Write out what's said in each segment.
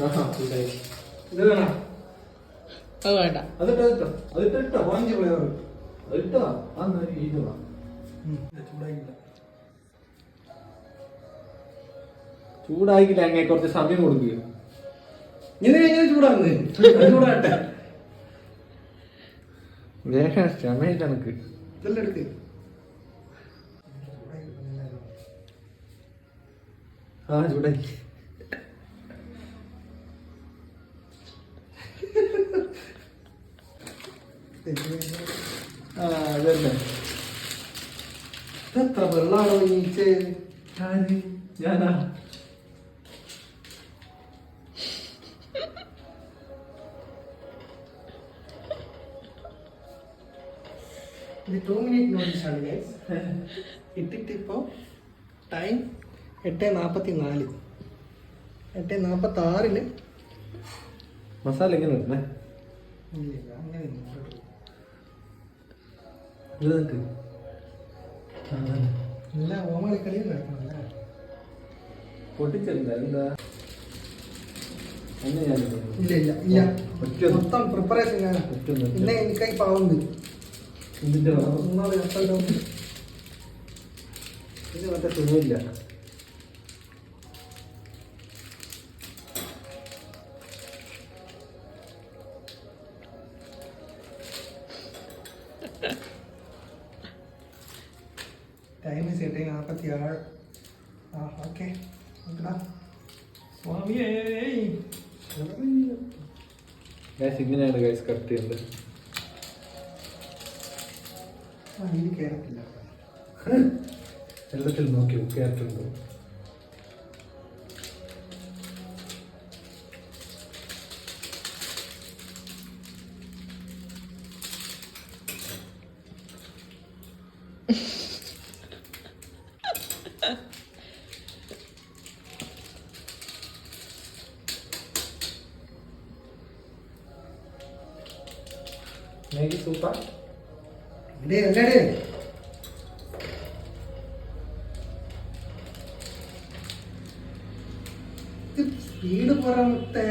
ഇത് വേണോ? അത് വേണ്ട. അതിട്ടോ ഓറഞ്ച് ഫ്ലേവർ അതിട്ടോ ഇതുവാ ചൂടായിക്കില്ല. അങ്ങനെ കുറച്ച് സമയം കൊടുക്കുക. ഇങ്ങനെ എങ്ങനെ ചൂടാകുന്നത്? ചൂടാട്ടെ വേഗം ക്ഷമയില്ല എനിക്ക്. ഇതെല്ലാം എടുക്ക്. ചൂടായി. അതന്നെ. എത്ര വെള്ളാണോ നീച്ച്? ഞാനാ ഇത് 2 minute notice ആണ് ഗൈസ്. ഇട്ടിട്ട് ഇപ്പോൾ ടൈം 8:44. 8:46 മസാല എങ്ങനെ ഇടണേ? അങ്ങനെ എല്ലാ ഓമളിക്കളിയും കളിക്കണല്ലേ. പൊട്ടിച്ചെന്താ എന്താ? ഇല്ല ഇല്ല ഇല്ല, മൊത്തം പ്രിപ്പറേഷൻ ഞാനാ. പിന്നെ എനിക്കായി പാവുണ്ട്. ഇത് മറ്റേ തുണിയില്ല. Time is 8:46. ഓക്കെ സ്വാമിയേ. ഇങ്ങനെയാണ് ഗൈസ് കട്ട് ചെയ്യുന്നത്. ഇത് കേരളത്തില്ല. വെള്ളത്തിൽ നോക്കി കേരളത്തിലുണ്ടോ? Maggi സൂപ്പാ speed പറത്തെ.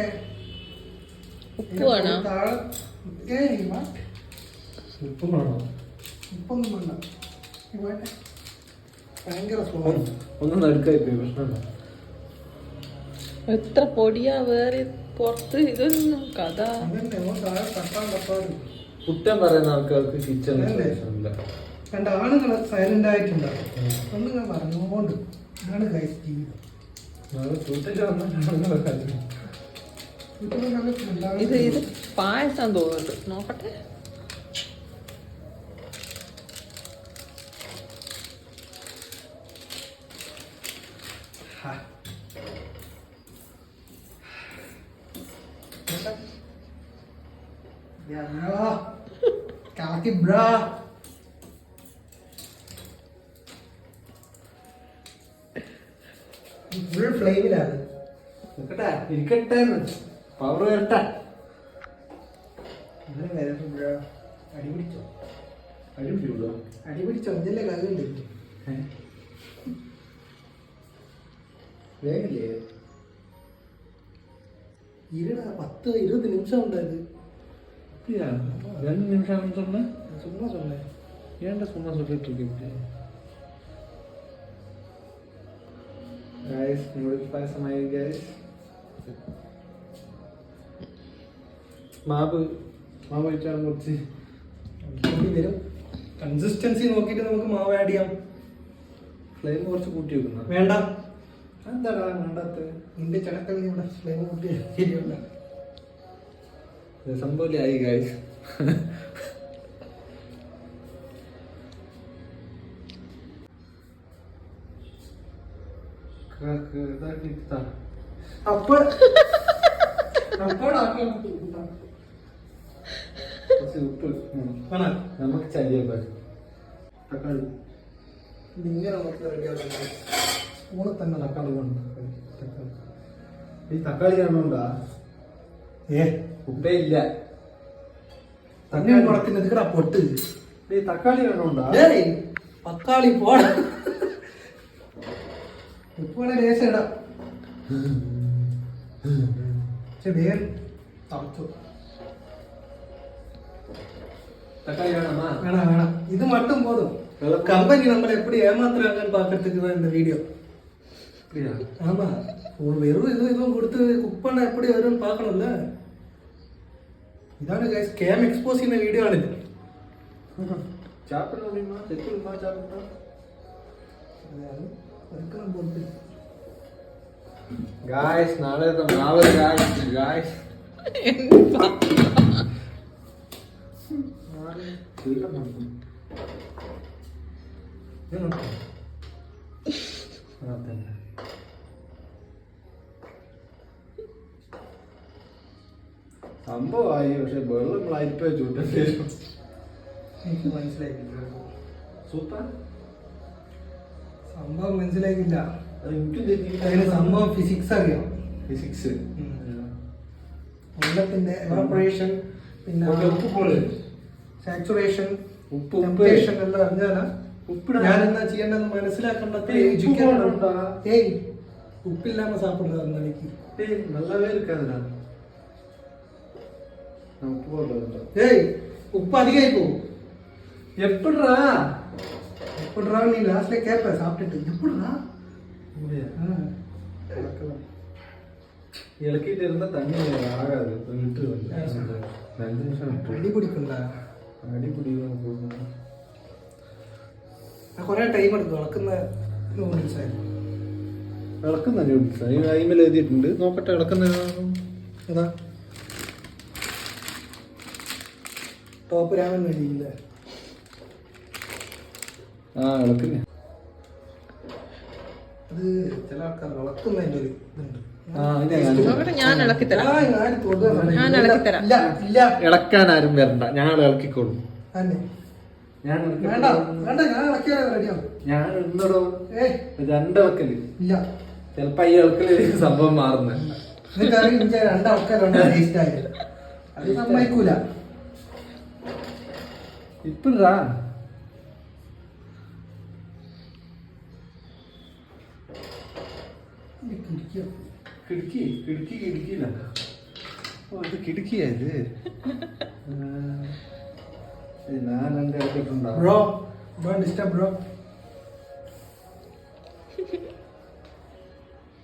ഉപ്പ് വേണോ? ഉപ്പും വേണോ? ഉപ്പൊന്നും വേണ്ട. ഭയങ്കര ഒന്നും നടുക്കായി പോയി. പ്രശ്നമല്ല. എത്ര പൊടിയാ വേറെ പുറത്ത്. ഇതൊന്നും കഥ. കുറ്റം പറയുന്ന ആൾക്കാർക്ക് കിച്ചൺ രണ്ട് ആണുങ്ങൾ സൈലന്റ് ആയിട്ടുണ്ടാവും. ഒന്നും പറഞ്ഞുകൊണ്ട് ഇതാണ് ഗൈസ് ജീവിതം. ഇത് ഇത് പായസം തോന്നുന്നുണ്ട്. നോക്കട്ടെ. കാക്കി ബ്രാ. ഫുൾ ഫ്ലെയിമിലാണ്. ഇരിക്കട്ടെ, പവർ വരട്ടെ. അടിപിടിച്ചോ? അടിപിടിച്ചോ? അടിപിടിച്ചോ? ഇതിന്റെ കല്ലുണ്ട്. വേഗല്ലേ 10-20 നിമിഷം ഉണ്ടായത്. 2 நிமிஷம் சொன்னேன். சும்மா சொன்னேன். ஏன்டா சும்மா சொல்லிட்டு இருக்கீங்க? guys, noodles പായസമായി guys. മാവ് വെച്ചാൽ കുറച്ച് വരും. കൺസിസ്റ്റൻസി നോക്കിയിട്ട് നമുക്ക് മാവ് ആഡ് ചെയ്യാം. ഫ്ലെയിം കുറച്ച് കൂട്ടി വെക്കണം. വേണ്ട. എന്താടാ വേണ്ടാത്ത? നിന്റെ ചടക്കളി ഇവിടെ ഫ്ലെയിം കൂട്ടി ശരിയല്ല. സംഭവമായി ഗൈസ്. നമുക്ക് ചരിയ തക്കാളി ഇങ്ങനെ സ്പൂണിൽ തന്നെ തക്കാളി കൊണ്ട്. ഈ തക്കാളി കാണുന്നുണ്ടാ? ഉപ്പേ ഇല്ല. തക്കാളി പൊട്ട്. ഈ തക്കാളി വേണോണ്ടാ? തക്കാളി പോട. ഉപ്പ് വേണേ ലേശം ഇടാം. പക്ഷെ വേറെ തറച്ചു தக்காளி வேணாமா? வேணாம் வேணாம், இது மட்டும் போதும். கம்பெனி நம்மளை எப்படி ஏமாத்துறாங்கன்னு பார்க்கறதுக்கு தான் இந்த வீடியோ. அப்படியா? ஆமா, ஒரு வெறும் இதுவும் கொடுத்து குக் பண்ண எப்படி வரும்னு பார்க்கணும்ல. இதான கைஸ் ஸ்கேம் எக்ஸ்போஸ் இந்த வீடியோ ஆனது. சாப்பிட முடியுமா? செத்துமா சாப்பிட்டா? அதுக்கெல்லாம் போட்டு गाइस नाले तो मावल गाइस സംഭവമായി പക്ഷെ വെള്ളം അരിപ്പ ചൂട്ടേണ്ടി വരും. എനിക്ക് മനസ്സിലായിട്ടില്ല. സൂപ്പർ സംഭവം മനസ്സിലാക്കില്ല. എനിക്കും അതിന് സംഭവം ഫിസിക്സ് അറിയാം. ഫിസിക്സ് വെള്ളത്തിന്റെ എവാപറേഷൻ, പിന്നെ ഉപ്പ് പോലെ സാച്ചുറേഷൻ, ഉപ്പ് ടെമ്പറേഷൻ എല്ലാം അറിഞ്ഞാലാ ഉപ്പിടാ. ഞാൻ എന്താ ചെയ്യേണ്ടത് മനസ്സിലാക്കേണ്ടത്. ഏയ് ഉപ്പില്ലാമ സാപ്പിടുന്നത് അന്നേക്ക്. നല്ലവേ ഇരിക്കാതില്ല. ഉപ്പ് പോലെ ഏയ് ഉപ്പ് അധികമായി പോകും. എപ്പിടാ എപ്പോഴാ നീ ലാസ്റ്റിലെ കേപ്പ സാപ്പിട്ടിട്ട് എപ്പോഴാ ഇളക്കിട്ട് ഇരുന്ന തണ്ണി ആകാതെ വിട്ട് വന്നു. 2 നിമിഷം വിട്ടു. അടി പിടിക്കണ്ട. അടിപിടി കൊറേ ടൈം എടുക്കും ഇളക്കുന്ന നൂഡിൽസ് ആയിരുന്നു. ഇളക്കുന്ന നൂഡിൽസ് ഈ ടൈമിൽ എഴുതിയിട്ടുണ്ട്. നോക്കട്ടെ ഇളക്കുന്ന ഏതാ ടോപ്പ് രാമൻ വേണ്ടിയില്ല. ആ ഇളക്കുന്ന അത് ചില ആൾക്കാർ ഇളക്കുന്നതിന്റെ ഒരു ഇതുണ്ട്. നോക്കട്ടെ, ഞാൻ ഇളക്കി തരാം. ഞാൻ ഇളക്കി തരാം. ഇല്ല ഇല്ല ഇളക്കാൻ ആരും വരണ്ട, ഞങ്ങൾ ഇളക്കിക്കോളും. തന്നെ ഞാൻ വേണ്ട വേണ്ട, ഞാൻ ഇളക്കിയാൽ റെഡിയാവും. ഞാൻ ഇന്നടോ ഏയ് രണ്ടിളക്കല് ഇല്ല, ചിലപ്പോ ഈ ഇളക്കല് സംഭവം മാറുന്ന നിങ്ങൾക്ക് രണ്ടാൾക്കാരുണ്ട് ടേസ്റ്റ് ആയത്. അത് സമ്മതിക്കൂല. ഇപ്പഴാ കിടക്കിയില്ല. ഓ ഇത് കിടക്കിയാ ഇത്. ഞാൻ എന്റെ ഇളക്കിട്ടുണ്ടാവും. Bro don't disturb bro.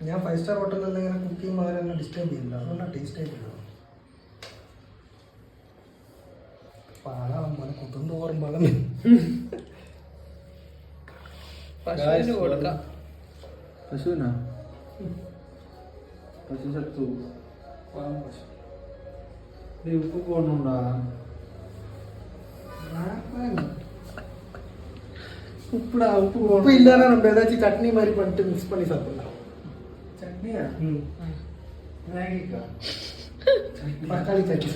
ഞാൻ 5 സ്റ്റാർ ഹോട്ടലിൽ ഇങ്ങനെ കുക്ക് ചെയ്യുമ്പോൾ അവരെന്നെ ഡിസ്റ്റർബ് ചെയ്യില്ല. അതുകൊണ്ടാണ് ടേസ്റ്റ് ആയിട്ടില്ല. പാടാൻ പോലെ കുത്തും തോറും പാടം. പശുവിന് കൊടുക്കാം. പശുവിനാ? പശു ചത്തു. ഉപ്പ് പോണുണ്ടാ? ഉപ്പിടാ, ഉപ്പ് ഉപ്പ് ഇല്ലാതെ நம்ம ஏதாச்சும் சட்னி மாதிரி பண்ணிட்டு மிக்ஸ் பண்ணி சாப்பிடலாம். ചട്നിയാ? മാഗിക്കാ? தக்காளி சட்னி.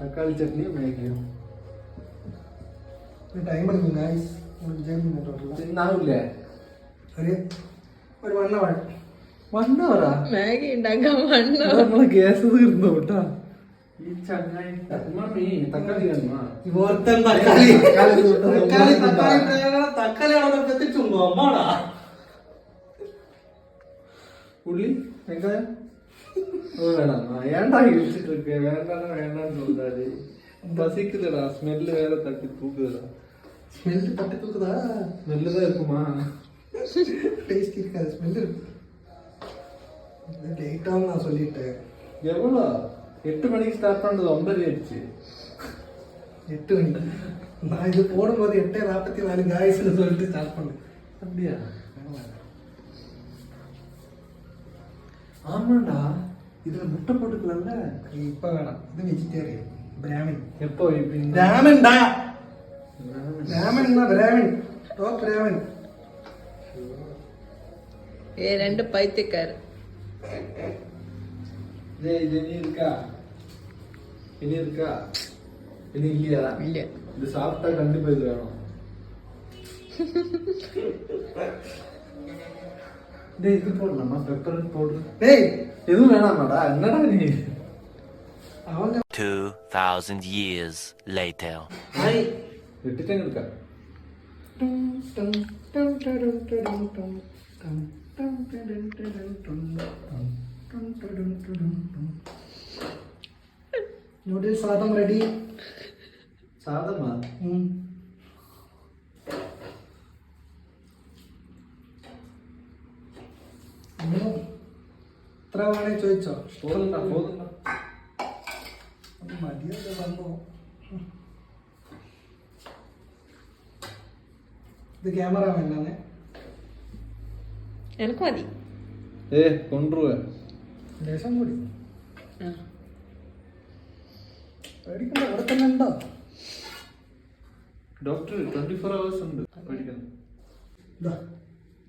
തക്കാളി ചട്നിയോ മാഗിയോ? ടൈം എടുക്കും ഗൈസ്. 5 മിനിറ്റ് ഉള്ളൂ. തിന്നാവില്ലേ? ഒരു 1 hour. 1 hour മാഗി ഉണ്ടാക്കാൻ 1 hour. നമ്മളെ ഗ്യാസ് തീർന്നു കേട്ടാ. ഈ ചങ്ങായി മമ്മി തക്കാളി കാണുമാ? ഇവർത്തൻ തക്കാളി തക്കാളിയാണോ എത്തിച്ചുണ്ടോ അമ്മാടാ? ഉള്ളി വെങ്കായം വേണം. ഏണ്ടാ ഇടിച്ചിട്ട് വേണ്ടാന്ന് சொல்றாரு. பசிக்குதுடா, ஸ்மெல் வேற தட்டி தூக்குதுடா. ஸ்மெல் தட்டி தூக்குதா? ஸ்மெல் தான் இருக்குமா? டேஸ்ட் இருக்காது, ஸ்மெல் இருக்கு. லேட்டாக நான் சொல்லிட்டேன். எவ்வளோ? 8 மணிக்கு ஸ்டார்ட் பண்ணது 9 ஆயிடுச்சு. 8 மணிக்கு நான் இது போடும்போது 8:44 காய்ஸ்னு சொல்லிட்டு ஸ்டார்ட் பண்ணேன். அப்படியா? ஆமாண்டா, இதுல முட்டை போட்டுக்கலாம்ல. இப்ப வேணாம், இது வெஜிடேரியன். பிராமின். எப்போ? பிராமின்டா. பிராமின்னா பிராமின், டாப் பிராமின். രണ്ട് പൈത്യക്കാർ. இனி இருக்கா? இனி இருக்கா? இனி இல்லையா? ഇല്ല. இது சாப்பிட்டா கண்டிப்பா இது வேணும். இது போடலாமா? Pepper powder? டேய் எதுவும் வேணாமாடா? என்னடா நீ? அவங்க 2000 years later. ஹாய் வெட்டிட்டேங்க இருக்கா? டும் டும் டும் டும் டும் டும் டும் டும் டும் டும் டும் டும் നൂഡിൽസ് സാധം റെഡി. സാധമാ എത്ര വേണേ ചോദിച്ചോ. പോകുന്നുണ്ടോ പോകുന്നുണ്ടോ? മതിയൊക്കെ സംഭവം. ഇത് ക്യാമറമാനാണ്. എനിക്ക് മതി. കൊണ്ടുപോവാ ലേശം കൂടി ആ. പേടിക്കണ്ട, അവിടെ തന്നെ ഉണ്ടോ? ഡോക്ടർ 24 hours ഉണ്ട് പഠിക്കണം. ഇതാ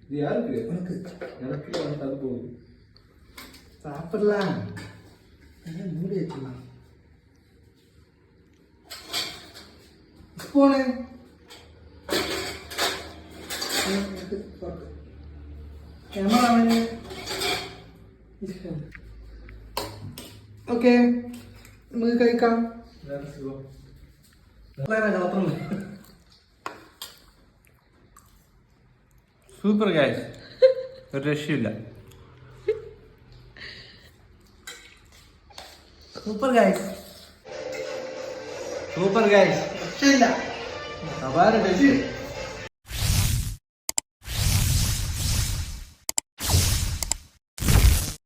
ഇത് യാருக்கு ഉനക്ക് எனக்கு வந்து அது போகுது. சாப்பிடலாம். மூடி வச்சுக்கலாம். Spoon camera. ഓക്കെ, നമുക്ക് കഴിക്കാം. സൂപ്പർ ഗൈസ്, ഒരു രക്ഷയില്ല. സൂപ്പർ ഗൈസ്, സൂപ്പർ ഗൈസ്, രക്ഷയില്ല. അപാര ടേസ്റ്റ്.